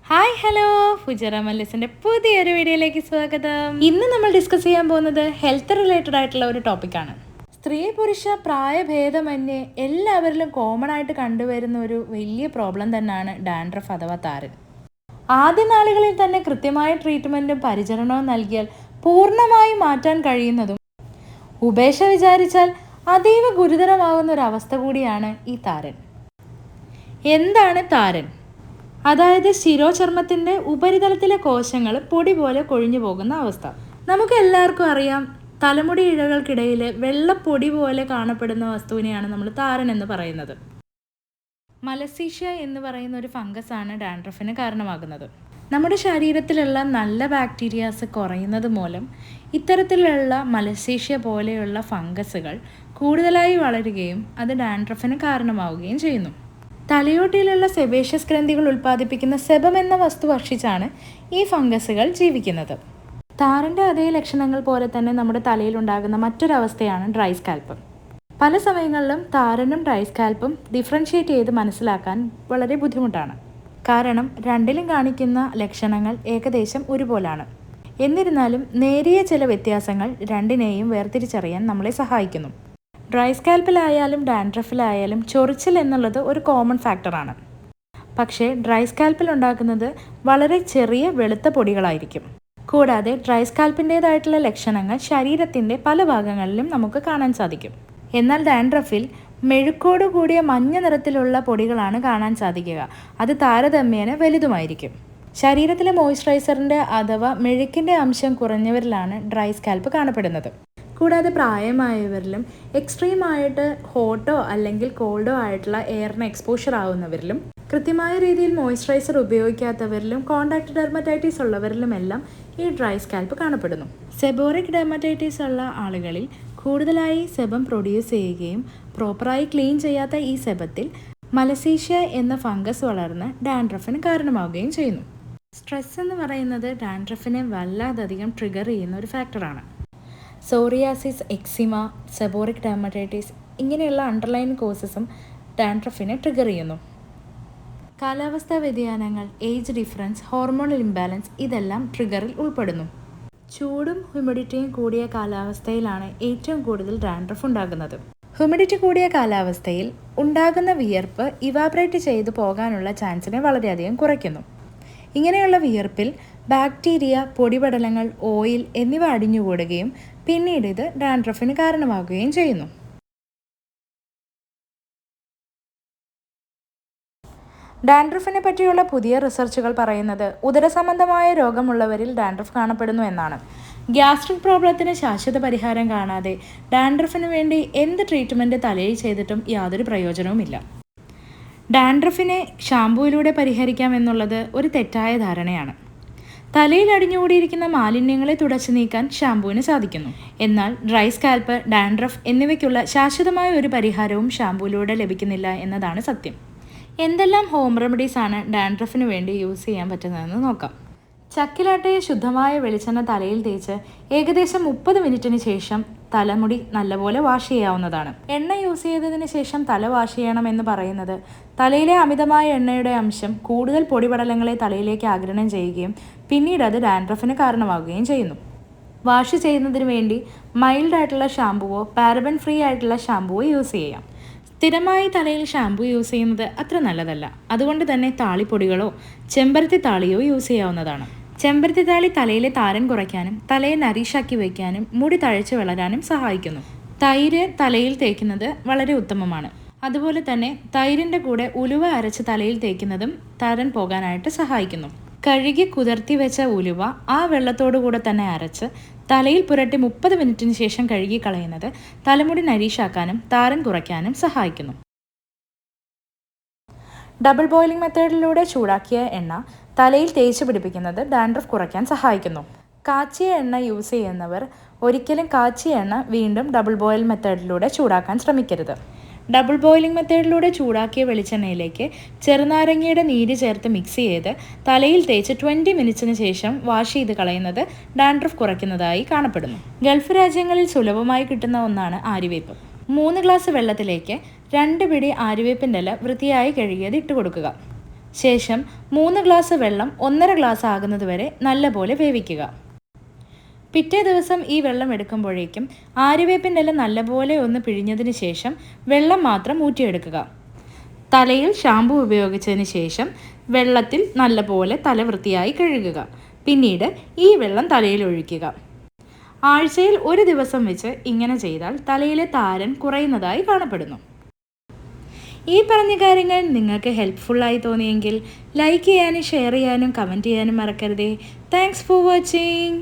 Hi hello ഫുജറ മല്ലിസിൻ്റെ പുതിയൊരു വീഡിയോയിലേക്ക് സ്വാഗതം. ഇന്ന് നമ്മൾ ഡിസ്കസ് ചെയ്യാൻ പോകുന്നത് ഹെൽത്ത് റിലേറ്റഡ് ആയിട്ടുള്ള ഒരു ടോപ്പിക്കാണ്. സ്ത്രീ പുരുഷ പ്രായഭേദമന്യേ എല്ലാവരിലും കോമൺ ആയിട്ട് കണ്ടുവരുന്ന ഒരു വലിയ പ്രോബ്ലം തന്നെയാണ് ഡാൻഡ്രഫ് അഥവാ താരൻ. ആദ്യ നാളുകളിൽ തന്നെ കൃത്യമായ ട്രീറ്റ്മെൻറ്റും പരിചരണവും നൽകിയാൽ പൂർണ്ണമായും മാറ്റാൻ കഴിയുന്നതും ഉപേക്ഷ വിചാരിച്ചാൽ അതീവ ഗുരുതരമാകുന്ന ഒരു അവസ്ഥ കൂടിയാണ് ഈ താരൻ. എന്താണ് താരൻ? അതായത് ശിരോചർമ്മത്തിൻ്റെ ഉപരിതലത്തിലെ കോശങ്ങൾ പൊടി പോലെ കൊഴിഞ്ഞു പോകുന്ന അവസ്ഥ. നമുക്ക് എല്ലാവർക്കും അറിയാം, തലമുടി ഇഴകൾക്കിടയിൽ വെള്ളപ്പൊടി പോലെ കാണപ്പെടുന്ന വസ്തുവിനെയാണ് നമ്മൾ താരൻ എന്ന് പറയുന്നത്. മലസീഷ്യ എന്ന് പറയുന്ന ഒരു ഫംഗസാണ് ഡാൻഡ്രഫിന് കാരണമാകുന്നത്. നമ്മുടെ ശരീരത്തിലുള്ള നല്ല ബാക്ടീരിയാസ് കുറയുന്നത് മൂലം ഇത്തരത്തിലുള്ള മലസീഷ്യ പോലെയുള്ള ഫംഗസുകൾ കൂടുതലായി വളരുകയും അത് ഡാൻഡ്രഫിന് കാരണമാവുകയും ചെയ്യുന്നു. തലയോട്ടിയിലുള്ള സെബേഷ്യസ് ഗ്രന്ഥികൾ ഉൽപ്പാദിപ്പിക്കുന്ന സെബം എന്ന വസ്തു ഭക്ഷിച്ചാണ് ഈ ഫംഗസുകൾ ജീവിക്കുന്നത്. താരൻ്റെ അതേ ലക്ഷണങ്ങൾ പോലെ തന്നെ നമ്മുടെ തലയിലുണ്ടാകുന്ന മറ്റൊരവസ്ഥയാണ് ഡ്രൈ സ്കാൽപ്പ്. പല സമയങ്ങളിലും താരനും ഡ്രൈ സ്കാൽപ്പും ഡിഫറൻഷ്യേറ്റ് ചെയ്ത് മനസ്സിലാക്കാൻ വളരെ ബുദ്ധിമുട്ടാണ്. കാരണം രണ്ടിലും കാണിക്കുന്ന ലക്ഷണങ്ങൾ ഏകദേശം ഒരുപോലാണ്. എന്നിരുന്നാലും നേരിയ ചില വ്യത്യാസങ്ങൾ രണ്ടിനെയും വേർതിരിച്ചറിയാൻ നമ്മളെ സഹായിക്കുന്നു. ഡ്രൈ സ്കാൽപ്പിലായാലും ഡാൻഡ്രഫിലായാലും ചൊറിച്ചിൽ എന്നുള്ളത് ഒരു കോമൺ ഫാക്ടറാണ്. പക്ഷേ ഡ്രൈ സ്കാൽപ്പിൽ ഉണ്ടാക്കുന്നത് വളരെ ചെറിയ വെളുത്ത പൊടികളായിരിക്കും. കൂടാതെ ഡ്രൈ സ്കാൽപ്പിൻ്റേതായിട്ടുള്ള ലക്ഷണങ്ങൾ ശരീരത്തിൻ്റെ പല ഭാഗങ്ങളിലും നമുക്ക് കാണാൻ സാധിക്കും. എന്നാൽ ഡാൻഡ്രഫിൽ മെഴുക്കോട് കൂടിയ മഞ്ഞ നിറത്തിലുള്ള പൊടികളാണ് കാണാൻ സാധിക്കുക. അത് താരതമ്യേന വലുതുമായിരിക്കും. ശരീരത്തിലെ മോയ്സ്ചറൈസറിൻ്റെ അഥവാ മെഴുക്കിൻ്റെ അംശം കുറഞ്ഞവരിലാണ് ഡ്രൈ സ്കാൽപ്പ് കാണപ്പെടുന്നത്. കൂടാതെ പ്രായമായവരിലും എക്സ്ട്രീമായിട്ട് ഹോട്ടോ അല്ലെങ്കിൽ കോൾഡോ ആയിട്ടുള്ള എയറിന് എക്സ്പോഷർ ആവുന്നവരിലും കൃത്യമായ രീതിയിൽ മോയ്സ്ചറൈസർ ഉപയോഗിക്കാത്തവരിലും കോണ്ടാക്ട് ഡെർമറ്റൈറ്റിസ് ഉള്ളവരിലുമെല്ലാം ഈ ഡ്രൈ സ്കാൽപ്പ് കാണപ്പെടുന്നു. സെബോറിക് ഡെർമറ്റൈറ്റിസ് ഉള്ള ആളുകളിൽ കൂടുതലായി സെബം പ്രൊഡ്യൂസ് ചെയ്യുകയും പ്രോപ്പറായി ക്ലീൻ ചെയ്യാത്ത ഈ സെബത്തിൽ മലസീഷ്യ എന്ന ഫംഗസ് വളർന്ന് ഡാൻഡ്രഫിന് കാരണമാവുകയും ചെയ്യുന്നു. സ്ട്രെസ് എന്ന് പറയുന്നത് ഡാൻഡ്രഫിനെ വല്ലാതധികം ട്രിഗർ ചെയ്യുന്ന ഒരു ഫാക്ടറാണ്. സോറിയാസിസ്, എക്സിമ, സെബോറിക് ഡെർമറ്റൈറ്റിസ് ഇങ്ങനെയുള്ള അണ്ടർലൈൻ കോസസും ഡാൻഡ്രഫിനെ ട്രിഗർ ചെയ്യുന്നു. കാലാവസ്ഥാ വ്യതിയാനങ്ങൾ, ഏജ് ഡിഫറൻസ്, ഹോർമോണൽ ഇംബാലൻസ് ഇതെല്ലാം ട്രിഗറിൽ ഉൾപ്പെടുന്നു. ചൂടും ഹ്യൂമിഡിറ്റിയും കൂടിയ കാലാവസ്ഥയിലാണ് ഏറ്റവും കൂടുതൽ ഡാൻഡ്രഫ് ഉണ്ടാകുന്നത്. ഹ്യൂമിഡിറ്റി കൂടിയ കാലാവസ്ഥയിൽ ഉണ്ടാകുന്ന വിയർപ്പ് ഇവാപറേറ്റ് ചെയ്തു പോകാനുള്ള ചാൻസിനെ വളരെയധികം കുറയ്ക്കുന്നു. ഇങ്ങനെയുള്ള വിയർപ്പിൽ ബാക്ടീരിയ, പൊടിപടലങ്ങൾ, ഓയിൽ എന്നിവ അടിഞ്ഞുകൂടുകയും പിന്നീട് ഇത് ഡാൻഡ്രഫിന് കാരണമാകുകയും ചെയ്യുന്നു. ഡാൻഡ്രഫിനെ പറ്റിയുള്ള പുതിയ റിസർച്ചുകൾ പറയുന്നത് ഉദരസംബന്ധമായ രോഗമുള്ളവരിൽ ഡാൻഡ്രഫ് കാണപ്പെടുന്നു എന്നാണ്. ഗ്യാസ്ട്രിക് പ്രോബ്ലത്തിന് ശാശ്വത പരിഹാരം കാണാതെ ഡാൻഡ്രഫിന് വേണ്ടി എന്ത് ട്രീറ്റ്മെൻറ്റ് തലയിൽ ചെയ്തിട്ടും യാതൊരു പ്രയോജനവുമില്ല. ഡാൻഡ്രഫിനെ ഷാമ്പൂയിലൂടെ പരിഹരിക്കാം എന്നുള്ളത് ഒരു തെറ്റായ ധാരണയാണ്. തലയിൽ അടിഞ്ഞുകൂടിയിരിക്കുന്ന മാലിന്യങ്ങളെ തുടച്ചു നീക്കാൻ ഷാമ്പൂവിന് സാധിക്കുന്നു. എന്നാൽ ഡ്രൈ സ്കാൽപ്പ്, ഡാൻഡ്രഫ് എന്നിവയ്ക്കുള്ള ശാശ്വതമായ ഒരു പരിഹാരവും ഷാമ്പൂയിലൂടെ ലഭിക്കുന്നില്ല എന്നതാണ് സത്യം. എന്തെല്ലാം ഹോം റെമഡീസ് ആണ് ഡാൻഡ്രഫിന് വേണ്ടി യൂസ് ചെയ്യാൻ പറ്റുന്നതെന്ന് നോക്കാം. ചക്കിലാട്ടിയ ശുദ്ധമായ വെളിച്ചെണ്ണ തലയിൽ തേച്ച് ഏകദേശം 30 മിനിറ്റിന് ശേഷം തലമുടി നല്ലപോലെ വാഷ് ചെയ്യാവുന്നതാണ്. എണ്ണ യൂസ് ചെയ്തതിന് ശേഷം തല വാഷ് ചെയ്യണം എന്ന് പറയുന്നത് തലയിലെ അമിതമായ എണ്ണയുടെ അംശം കൂടുതൽ പൊടിപടലങ്ങളെ തലയിലേക്ക് ആഗിരണം ചെയ്യുകയും പിന്നീട് അത് ഡാൻഡ്രഫിന് കാരണമാവുകയും ചെയ്യുന്നു. വാഷ് ചെയ്യുന്നതിന് വേണ്ടി മൈൽഡ് ആയിട്ടുള്ള ഷാമ്പുവോ പാരബൻ ഫ്രീ ആയിട്ടുള്ള ഷാമ്പുവോ യൂസ് ചെയ്യാം. സ്ഥിരമായി തലയിൽ ഷാമ്പു യൂസ് ചെയ്യുന്നത് അത്ര നല്ലതല്ല. അതുകൊണ്ട് തന്നെ താളിപ്പൊടികളോ ചെമ്പരത്തി താളിയോ യൂസ് ചെയ്യാവുന്നതാണ്. ചെമ്പരത്തി താളി തലയിലെ താരൻ കുറയ്ക്കാനും തലയെ നരീഷാക്കി വയ്ക്കാനും മുടി തഴച്ചു വളരാനും സഹായിക്കുന്നു. തൈര് തലയിൽ തേക്കുന്നത് വളരെ ഉത്തമമാണ്. അതുപോലെ തന്നെ തൈരിൻ്റെ കൂടെ ഉലുവ അരച്ച് തലയിൽ തേക്കുന്നതും താരൻ പോകാനായിട്ട് സഹായിക്കുന്നു. കഴുകി കുതിർത്തി വെച്ച ഉലുവ ആ വെള്ളത്തോടു കൂടെ തന്നെ അരച്ച് തലയിൽ പുരട്ടി 30 മിനിറ്റിന് ശേഷം കഴുകി കളയുന്നത് തലമുടി നരീഷാക്കാനും താരൻ കുറയ്ക്കാനും സഹായിക്കുന്നു. ഡബിൾ ബോയിലിംഗ് മെത്തേഡിലൂടെ ചൂടാക്കിയ എണ്ണ തലയിൽ തേച്ച് പിടിപ്പിക്കുന്നത് ഡാൻഡ്രഫ് കുറയ്ക്കാൻ സഹായിക്കുന്നു. കാച്ചിയ എണ്ണ യൂസ് ചെയ്യുന്നവർ ഒരിക്കലും കാച്ചിയ എണ്ണ വീണ്ടും ഡബിൾ ബോയിൽ മെത്തേഡിലൂടെ ചൂടാക്കാൻ ശ്രമിക്കരുത്. ഡബിൾ ബോയിലിംഗ് മെത്തേഡിലൂടെ ചൂടാക്കിയ വെളിച്ചെണ്ണയിലേക്ക് ചെറുനാരങ്ങയുടെ നീര് ചേർത്ത് മിക്സ് ചെയ്ത് തലയിൽ തേച്ച് 20 മിനിറ്റ്സിന് ശേഷം വാഷ് ചെയ്ത് കളയുന്നത് ഡാൻഡ്രഫ് കുറയ്ക്കുന്നതായി കാണപ്പെടുന്നു. ഗൾഫ് രാജ്യങ്ങളിൽ സുലഭമായി കിട്ടുന്ന ഒന്നാണ് ആര്യവേപ്പ്. 3 ഗ്ലാസ് വെള്ളത്തിലേക്ക് 2 പിടി ആര്യവേപ്പിൻ്റെ ഇല വൃത്തിയായി കഴുകിയത് ഇട്ട് കൊടുക്കുക. ശേഷം 3 ഗ്ലാസ് വെള്ളം 1.5 ഗ്ലാസ് ആകുന്നത് വരെ നല്ലപോലെ വേവിക്കുക. പിറ്റേ ദിവസം ഈ വെള്ളം എടുക്കുമ്പോഴേക്കും ആര്യവേപ്പിൻ്റെ ഇല നല്ലപോലെ ഒന്ന് പിഴിഞ്ഞതിന് ശേഷം വെള്ളം മാത്രം ഊറ്റിയെടുക്കുക. തലയിൽ ഷാമ്പു ഉപയോഗിച്ചതിന് ശേഷം വെള്ളത്തിൽ നല്ലപോലെ തല വൃത്തിയായി കഴുകുക. പിന്നീട് ഈ വെള്ളം തലയിൽ ഒഴിക്കുക. ആഴ്ചയിൽ 1 ദിവസം വെച്ച് ഇങ്ങനെ ചെയ്താൽ തലയിലെ താരൻ കുറയുന്നതായി കാണപ്പെടുന്നു. ഈ പറഞ്ഞ കാര്യങ്ങൾ നിങ്ങൾക്ക് ഹെൽപ്ഫുള്ളായി തോന്നിയെങ്കിൽ ലൈക്ക് ചെയ്യാനും ഷെയർ ചെയ്യാനും കമൻറ്റ് ചെയ്യാനും മറക്കരുതേ. Thanks for watching.